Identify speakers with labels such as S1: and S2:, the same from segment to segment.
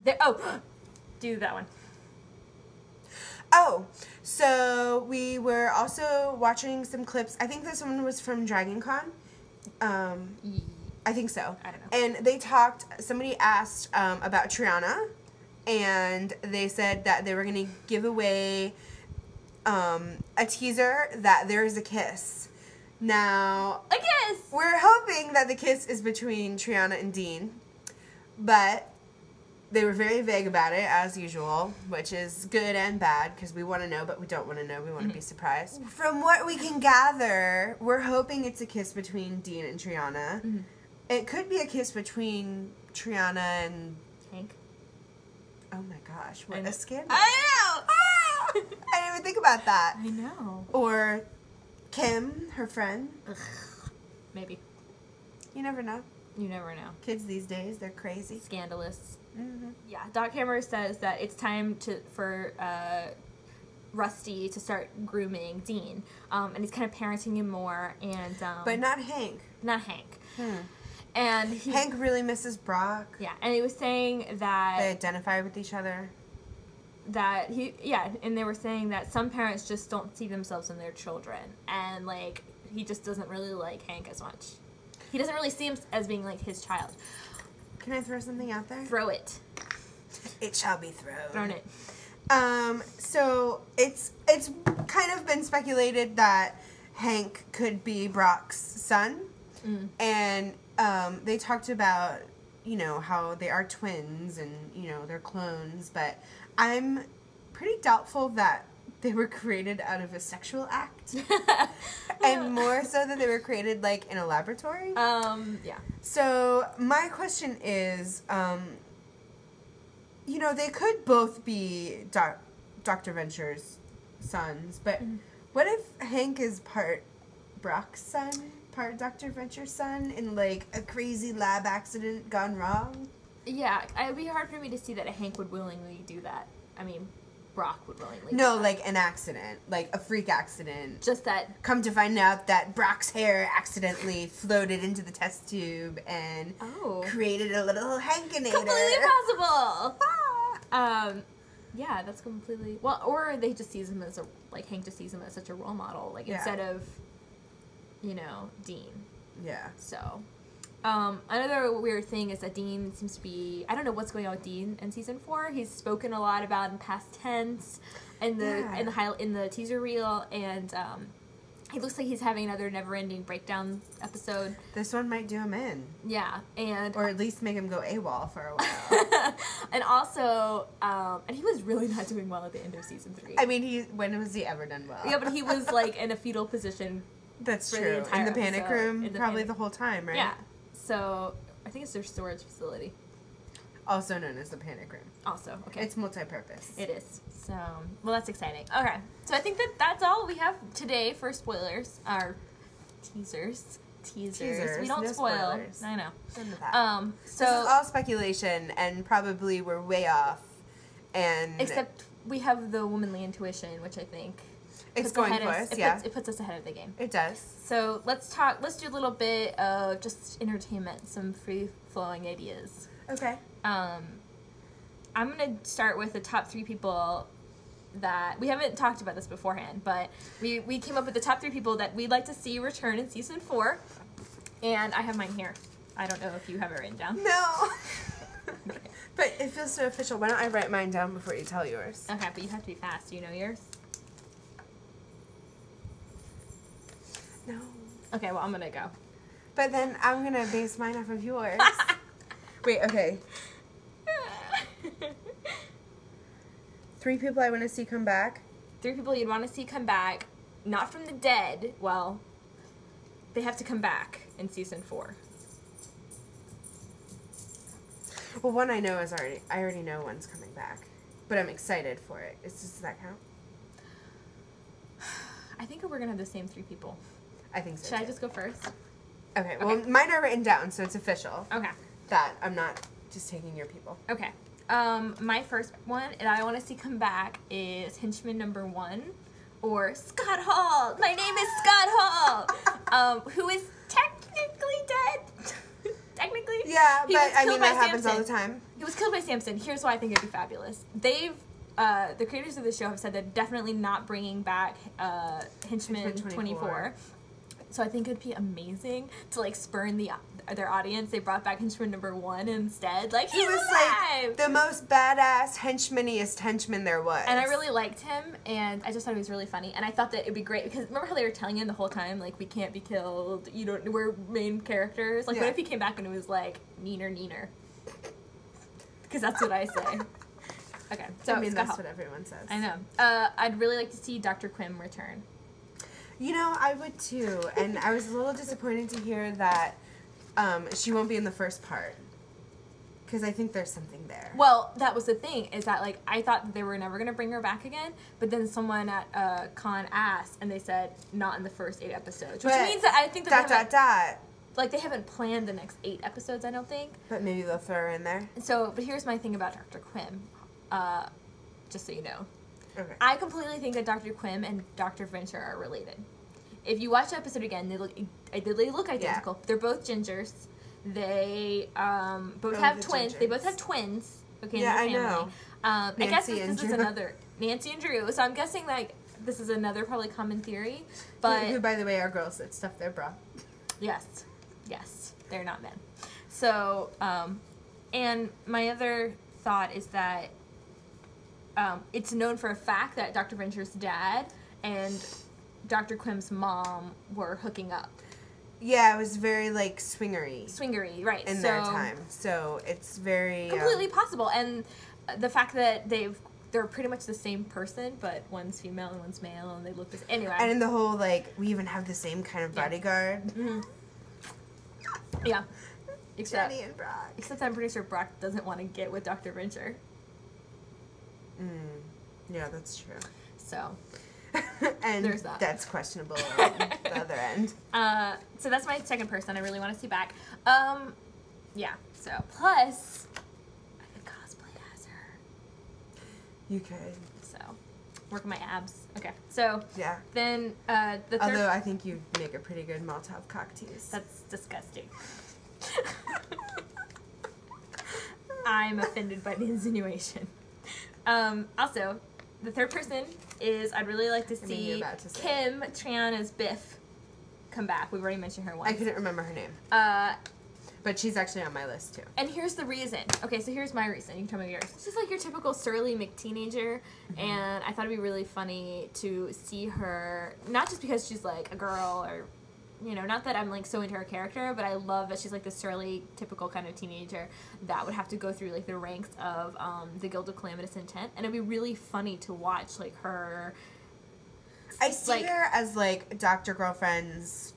S1: Do that one.
S2: Oh, so we were also watching some clips. I think this one was from Dragon Con. I think so.
S1: I don't know.
S2: And somebody asked about Triana, and they said that they were going to give away a teaser that there is a kiss. Now,
S1: A kiss!
S2: We're hoping that the kiss is between Triana and Dean, but they were very vague about it, as usual, which is good and bad, because we want to know, but we don't want to know. We want to be surprised. From what we can gather, we're hoping it's a kiss between Dean and Triana.
S1: Mm-hmm.
S2: It could be a kiss between Triana and...
S1: Hank?
S2: Oh my gosh, what a scandal.
S1: I know!
S2: I didn't even think about that.
S1: I know.
S2: Or Kim, her friend.
S1: Ugh. Maybe.
S2: You never know.
S1: You never know.
S2: Kids these days, they're crazy.
S1: Scandalous.
S2: Mm-hmm.
S1: Yeah, Doc Hammer says that it's time for Rusty to start grooming Dean, and he's kind of parenting him more, and
S2: but not Hank.
S1: Not Hank. And
S2: Hank really misses Brock.
S1: Yeah, and he was saying that
S2: they identify with each other.
S1: And they were saying that some parents just don't see themselves in their children, and like he just doesn't really like Hank as much. He doesn't really see him as being like his child.
S2: Can I throw something out there?
S1: Throw it.
S2: It shall be thrown.
S1: Thrown it.
S2: So it's kind of been speculated that Hank could be Brock's son. And they talked about, how they are twins and, they're clones, but I'm pretty doubtful that they were created out of a sexual act. And more so that they were created, like, in a laboratory.
S1: Yeah.
S2: So, my question is, they could both be Dr. Venture's sons, but what if Hank is part Brock's son, part Dr. Venture's son, in, like, a crazy lab accident gone wrong?
S1: Yeah, it would be hard for me to see that Hank would willingly do that. I mean, Brock would willingly
S2: No,
S1: do that.
S2: like an accident. Like a freak accident.
S1: Just that...
S2: Come to find out that Brock's hair accidentally floated into the test tube and created a little Hankinator.
S1: Completely possible! Yeah, that's completely... Well, or they just sees him as Hank just sees him as such a role model. Like, instead of, Dean.
S2: Yeah.
S1: So... another weird thing is that Dean seems to be... I don't know what's going on with Dean in season 4. He's spoken a lot about in past tense in the teaser reel, and he looks like he's having another never-ending breakdown episode.
S2: This one might do him in.
S1: Yeah, and...
S2: Or at least make him go AWOL for a while.
S1: And also, and he was really not doing well at the end of season 3.
S2: I mean, when was he ever done well?
S1: Yeah, but he was, like, in a fetal position.
S2: That's true. In the panic room, probably the whole time, right?
S1: Yeah. So, I think it's their storage facility.
S2: Also known as the panic room.
S1: Also, okay.
S2: It's multi-purpose.
S1: It is. So, well, that's exciting. Okay. So, I think that's all we have today for spoilers. Our teasers. We don't spoil.
S2: Spoilers.
S1: I know.
S2: So
S1: this
S2: is all speculation, and probably we're way off. And
S1: except we have the womanly intuition, which I think...
S2: It's going for us, yeah.
S1: It puts us ahead of the game.
S2: It does.
S1: So let's do a little bit of just entertainment, some free-flowing ideas.
S2: Okay.
S1: I'm going to start with the top 3 people that... We haven't talked about this beforehand, but we came up with the top 3 people that we'd like to see return in season 4. And I have mine here. I don't know if you have it written down.
S2: No. But it feels so official. Why don't I write mine down before you tell yours?
S1: Okay, but you have to be fast. Do you know yours?
S2: No.
S1: Okay, well, I'm gonna go.
S2: But then I'm gonna base mine off of yours. Wait, okay. 3 people I want to see come back.
S1: 3 people you'd want to see come back, not from the dead. Well, they have to come back in season 4.
S2: Well, one I know is I already know one's coming back. But I'm excited for it. Does that count?
S1: I think we're gonna have the same 3 people.
S2: I think so.
S1: Should I just go first?
S2: Okay, well, mine are written down, so it's official.
S1: Okay.
S2: That I'm not just taking your people.
S1: Okay. My first one, and I want to see come back, is henchman number 1, or Scott Hall. My name is Scott Hall, who is technically dead. Technically.
S2: Yeah,
S1: He
S2: but
S1: was
S2: I
S1: killed
S2: mean,
S1: by
S2: that happens all the
S1: Samson.
S2: time.
S1: He was killed by Samson. Here's why I think it'd be fabulous. They've the creators of the show have said they're definitely not bringing back Henchman 24. So I think it'd be amazing to like spurn their audience. They brought back Henchman number 1 instead. Like he was alive!
S2: Like the most badass henchmaniest henchman there was.
S1: And I really liked him, and I just thought he was really funny. And I thought that it'd be great because remember how they were telling him the whole time like we can't be killed. We're main characters. Like what if he came back and it was like neener? Because that's what I say. Okay, so
S2: I mean that's what everyone says.
S1: I know. I'd really like to see Dr. Quim return.
S2: You know, I would too, and I was a little disappointed to hear that she won't be in the first part, because I think there's something there.
S1: Well, that was the thing, is that, like, I thought that they were never going to bring her back again, but then someone at Con asked, and they said, not in the first 8 episodes, which means that I think that like, they haven't planned the next 8 episodes, I don't think.
S2: But maybe they'll throw her in there.
S1: So, but here's my thing about Dr. Quim, just so you know.
S2: Okay.
S1: I completely think that Dr. Quim and Dr. Venture are related. If you watch the episode again, they look identical. Yeah. They're both gingers. They both have twins. Gingers. They both have twins. Okay,
S2: yeah,
S1: in their family.
S2: I know.
S1: I guess this is another Nancy and Drew. So I'm guessing like this is another probably common theory. But
S2: who, by the way, are girls that stuff their bra.
S1: Yes, they're not men. So and my other thought is that it's known for a fact that Dr. Venture's dad and Dr. Quim's mom were hooking up.
S2: Yeah, it was very, like, swingery.
S1: Swingery, right.
S2: In their time. So it's very...
S1: completely possible. And the fact that they're pretty much the same person, but one's female and one's male, and they look the same. Anyway.
S2: And in the whole, like, we even have the same kind of bodyguard.
S1: Mm-hmm. Yeah.
S2: Jenny and Brock.
S1: Except I'm pretty sure Brock doesn't want to get with Dr. Venture.
S2: Yeah, that's true.
S1: So,
S2: and
S1: there's that.
S2: That's questionable on the other end.
S1: So that's my second person I really want to see back. Yeah, so, plus, I could cosplay as her.
S2: You could.
S1: So, work my abs. Okay, so,
S2: yeah.
S1: Then, the third...
S2: Although I think you'd make a pretty good Molotov cocktails.
S1: That's disgusting. I'm offended by the insinuation. Also, the third person is I'd really like to see Kim Tran as Biff come back. We've already mentioned her once.
S2: I couldn't remember her name. But she's actually on my list too.
S1: And here's the reason. Okay, so here's my reason. You can tell me yours. She's like your typical surly McTeenager, and I thought it'd be really funny to see her, not just because she's like a girl or, you know, not that I'm like so into her character, but I love that she's like the surly, typical kind of teenager that would have to go through like the ranks of the Guild of Calamitous Intent, and it'd be really funny to watch like her.
S2: I see her as like Dr. Girlfriend's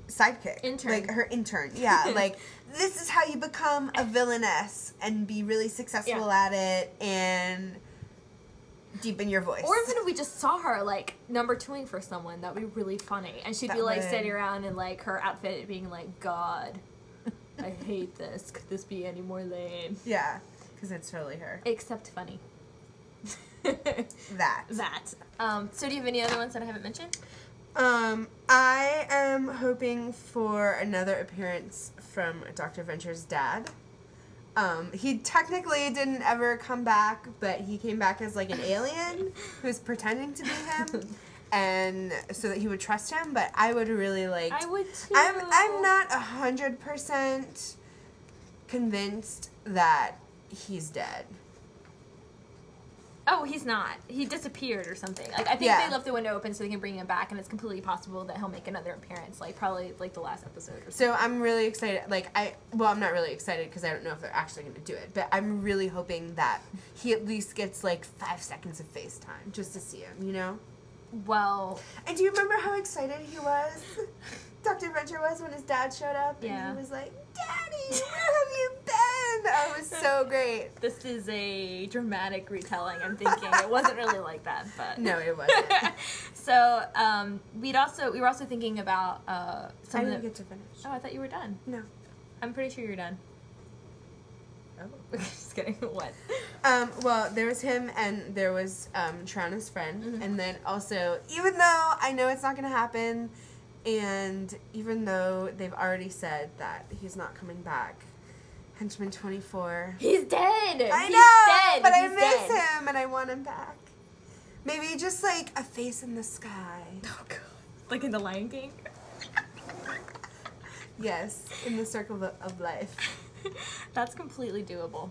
S2: sidekick.
S1: Intern.
S2: Like her intern. Yeah, like this is how you become a villainess and be really successful at it and deepen your voice.
S1: Or even if we just saw her like number 2ing for someone, that would be really funny. And she'd be like sitting around in like her outfit being like, God, I hate this. Could this be any more lame?
S2: Yeah, because it's totally her.
S1: Except funny.
S2: That.
S1: So do you have any other ones that I haven't mentioned?
S2: I am hoping for another appearance from Dr. Venture's dad. He technically didn't ever come back, but he came back as like an alien who's pretending to be him, and so that he would trust him. But I would really like.
S1: I would too.
S2: I'm not 100% convinced that he's dead.
S1: Oh, he's not. He disappeared or something. Like I think they left the window open so they can bring him back, and it's completely possible that he'll make another appearance, like probably like the last episode or something.
S2: So I'm really excited. Like I'm not really excited because I don't know if they're actually going to do it, but I'm really hoping that he at least gets like 5 seconds of FaceTime just to see him, you know?
S1: Well.
S2: And do you remember how excited he was? Dr. Venture was when his dad showed up, and he was like, "Daddy, where have you been?" Oh, it was so great.
S1: This is a dramatic retelling. I'm thinking it wasn't really like that, but
S2: no, it wasn't.
S1: So we were also thinking about some.
S2: I didn't get to finish.
S1: Oh, I thought you were done.
S2: No,
S1: I'm pretty sure you're done. Oh, just kidding. What?
S2: Well, there was him, and there was Trana's friend, and then also, even though I know it's not going to happen. And even though they've already said that he's not coming back, Henchman 24.
S1: He's dead!
S2: I
S1: know!
S2: But I miss him and I want him back. Maybe just like a face in the sky.
S1: Oh, God. Like in The Lion King?
S2: Yes, in the circle of life.
S1: That's completely doable.